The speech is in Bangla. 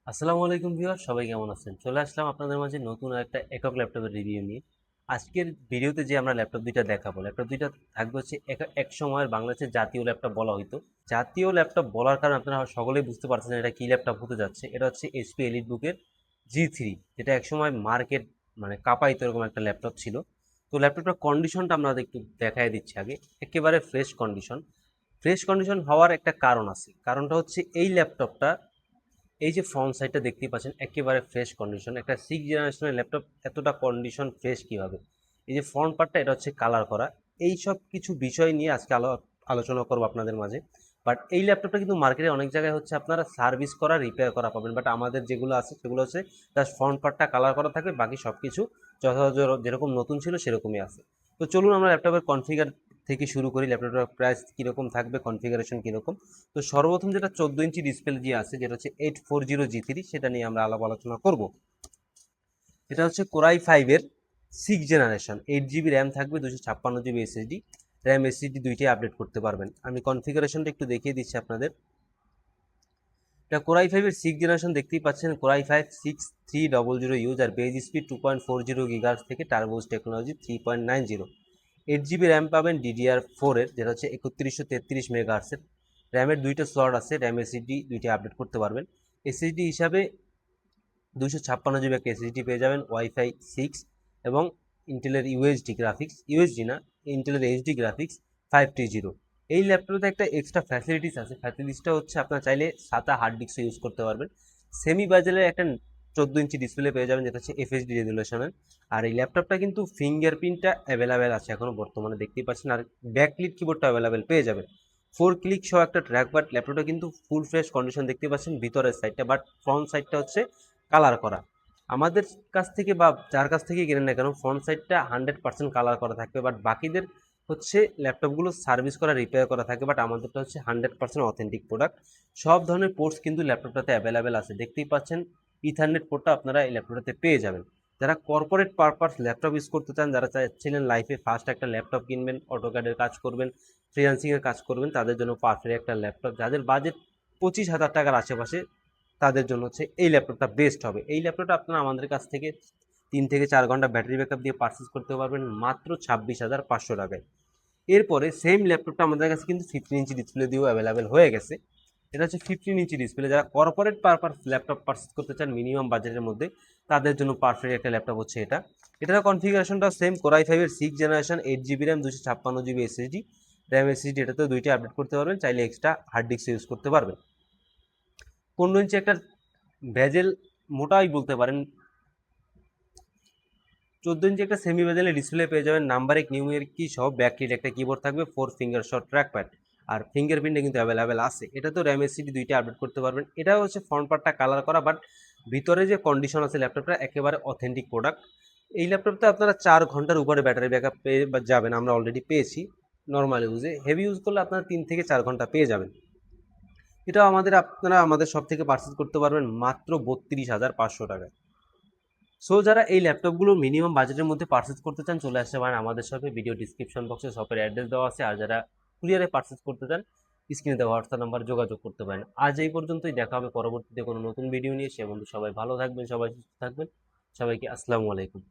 আসসালামু আলাইকুম ভিউয়ার, সবাই কেমন আছেন? চলে আসলাম আপনাদের মাঝে নতুন একটা একক ল্যাপটপের রিভিউ নিয়ে। আজকের ভিডিওতে যে আমরা ল্যাপটপ দুইটা দেখাবো, ল্যাপটপ দুইটা থাকবে হচ্ছে এক সময়ের বাংলাদেশের জাতীয় ল্যাপটপ বলা হইতো। জাতীয় ল্যাপটপ বলার কারণে আপনারা সকলেই বুঝতে পারছেন এটা কি ল্যাপটপ হতে যাচ্ছে। এটা হচ্ছে এইচপি এলিট বুকের G3, যেটা একসময় মার্কেট মানে কাঁপাইতো এরকম একটা ল্যাপটপ ছিল। তো ল্যাপটপটার কন্ডিশনটা আমরা একটু দেখাই দিচ্ছি আগে। একেবারে ফ্রেশ কন্ডিশন। ফ্রেশ কন্ডিশন হওয়ার একটা কারণ আছে, কারণটা হচ্ছে এই ল্যাপটপটা, এই যে ফ্রন্ট সাইডটা দেখতেই পাচ্ছেন একেবারে ফ্রেশ কন্ডিশন। একটা 6 জেনারেশনের ল্যাপটপ এতটা কন্ডিশন ফ্রেশ কিভাবে? এই যে ফ্রন্ট পার্টটা, এটা হচ্ছে কালার করা। এই সব কিছু বিষয় নিয়ে আজকে আলোচনা করবো আপনাদের মাঝে। বাট এই ল্যাপটপটা কিন্তু মার্কেটে অনেক জায়গায় হচ্ছে আপনারা সার্ভিস করা, রিপেয়ার করা পাবেন, বাট আমাদের যেগুলো আছে সেগুলো হচ্ছে জাস্ট ফ্রন্ট পার্টটা কালার করা থাকবে, বাকি সব কিছু যথাযথ যেরকম নতুন ছিল সেরকমই আছে। তো চলুন আমরা ল্যাপটপের কনফিগার থেকে শুরু করি। ল্যাপটপের প্রাইস কীরকম থাকবে, কনফিগারেশন কীরকম। তো সর্বপ্রথম যেটা 14 ইঞ্চি ডিসপ্লে যে আছে, যেটা হচ্ছে 840G3, সেটা নিয়ে আমরা আলোচনা করব। এটা হচ্ছে কোরাই 5-এর 6 জেনারেশন, 8 জিবি র্যাম থাকবে, 256 জিবি এসএসডি। র্যাম এসএসডি দুইটাই আপডেট করতে পারবেন। আমি কনফিগারেশনটা একটু দেখিয়ে দিচ্ছি আপনাদের। এটা কোরাই 5-এর 6 জেনারেশন দেখতেই পাচ্ছেন, কোরাই 5 6300 ইউজ, আর বেজ স্পিড 2.40 গিগাহার্টজ থেকে টার্বোস টেকনোলজি 3.90। 8 জিবি র্যাম পাবেন DDR4-এর, যেটা হচ্ছে 3133 মেগাহার্টসের। র্যামের দুইটা স্লট আছে, র্যাম এসএসডি দুইটা আপডেট করতে পারবেন। এসএসডি হিসাবে 256 জিবি একটা এসএসডি পেয়ে যাবেন, ওয়াইফাই 6 এবং ইন্টেলের ইউএসডি গ্রাফিক্স, ইউএসডি না, ইন্টেলের এইচডি গ্রাফিক্স 530। এই ল্যাপটপে একটা এক্সট্রা ফ্যাসিলিটিস আছে। ফ্যাসিলিটিসটা হচ্ছে আপনার চাইলে সাদা হার্ড ডিস্ক ইউজ করতে পারবেন। সেমি বাজেলের একটা 14 ইঞ্চি ডিসপ্লে পেয়ে যাবেন, যেটা হচ্ছে এফএসডি রেজুলেশনের। আর এই ল্যাপটপটা কিন্তু ফিঙ্গারপ্রিন্টটা অ্যাভেলেবেল আছে এখনও বর্তমানে, দেখতেই পাচ্ছেন। আর ব্যাকলিট কিবোর্ডটা অ্যাভেলেবেল পেয়ে যাবেন। 4 ক্লিক সহ একটা ট্র্যাক প্যাড। ল্যাপটপটা কিন্তু ফুল ফ্রেশ কন্ডিশন দেখতে পাচ্ছেন ভিতরের সাইডটা, বাট ফ্রন্ট সাইডটা হচ্ছে কালার করা। আমাদের কাছ থেকে বা যার কাছ থেকে কেনেন না কেন, ফ্রন্ট সাইডটা 100% কালার করা থাকবে, বাট বাকিদের হচ্ছে ল্যাপটপগুলো সার্ভিস করা, রিপেয়ার করা থাকে, বাট আমাদেরটা হচ্ছে 100% অথেন্টিক প্রোডাক্ট। সব ধরনের পোর্টস কিন্তু ল্যাপটপটাতে অ্যাভেলেবেল আছে, দেখতেই পাচ্ছেন। ইথারনেট পোর্টটা আপনারা এই ল্যাপটপটাতে পেয়ে যাবেন। যারা কর্পোরেট পারপাস ল্যাপটপ ইউজ করতে চান, যারা চাইছিলেন লাইফে ফার্স্ট একটা ল্যাপটপ কিনবেন, অটোক্যাডের কাজ করবেন, ফ্রিল্যান্সিংয়ের কাজ করবেন, তাদের জন্য পারফেক্ট একটা ল্যাপটপ। যাদের বাজেট 25,000 টাকার আশেপাশে, তাদের জন্য হচ্ছে এই ল্যাপটপটা বেস্ট হবে। এই ল্যাপটপটা আপনারা আমাদের কাছ থেকে 3 থেকে 4 ঘন্টা ব্যাটারি ব্যাকআপ দিয়ে পারচেস করতে পারবেন মাত্র 26,500 টাকায়। এরপরে সেম ল্যাপটপটা আমাদের কাছে কিন্তু 15 ইঞ্চি ডিসপ্লে দিয়েও অ্যাভেলেবেল হয়ে গেছে। এটা হচ্ছে 15 ইঞ্চি ডিসপ্লে। যারা কর্পোরেট পারপাস ল্যাপটপ পারচেস করতে চান মিনিমাম বাজেটের মধ্যে, তাদের জন্য পারফেক্ট একটা ল্যাপটপ হচ্ছে এটা। এটার কনফিগারেশনটা সেম, কোরাই 5-এর 6 generation, 8 GB RAM, 256 GB SSD. RAM SSD এটাতেও দুইটা আপডেট করতে পারবেন, চাইলে এক্সট্রা হার্ড ডিস্ক ইউজ করতে পারবেন। 15 ইঞ্চি একটা ভেজেল, মোটাই বলতে পারেন। 14 ইঞ্চি একটা সেমি ভেজেলের ডিসপ্লে পেয়ে যাবেন, নাম্বারিক নিউমেরিক কি সহ, ব্যাকলিট একটা কিবোর্ড থাকবে, 4 ফিঙ্গার শট ট্র্যাকপ্যাড। আর ফিঙ্গারপ্রিন্টে কিন্তু অ্যাভেলেবেল আছে। এটা তো র্যাম এসএসডি দুইটা আপডেট করতে পারবেন। এটা হচ্ছে ফ্রন্ট পার্টটা কালার করা, বাট ভিতরে যে কন্ডিশন আছে ল্যাপটপটা একেবারে অথেন্টিক প্রোডাক্ট। এই ল্যাপটপটা আপনারা 4 ঘন্টার উপরে ব্যাটারি ব্যাকআপ পেয়ে যাবেন, আমরা অলরেডি পেয়েছি। নর্মাল ইউজে, হেভি ইউজ করলে আপনারা 3 থেকে 4 ঘন্টা পেয়ে যাবেন। এটাও আপনারা আমাদের সব থেকে পারচেস করতে পারবেন মাত্র 32,500 টাকায়। সো যারা এই ল্যাপটপগুলো মিনিমাম বাজেটের মধ্যে পারচেস করতে চান, চলে আসতে পারেন আমাদের শপে। ভিডিও ডিসক্রিপশন বক্সে শপের অ্যাড্রেস দেওয়া আছে। আর যারা কুরিয়ারে পারচেস করতে চান, স্ক্রিনে দেওয়া হোয়াটসঅ্যাপ নাম্বার যোগাযোগ করতে পারেন। আজ এই পর্যন্তই, দেখা হবে পরবর্তীতে কোনো নতুন ভিডিও নিয়ে। সে বন্ধু সবাই ভালো থাকবেন, সবাই সুস্থ থাকবেন। সবাইকে আসসালামু আলাইকুম।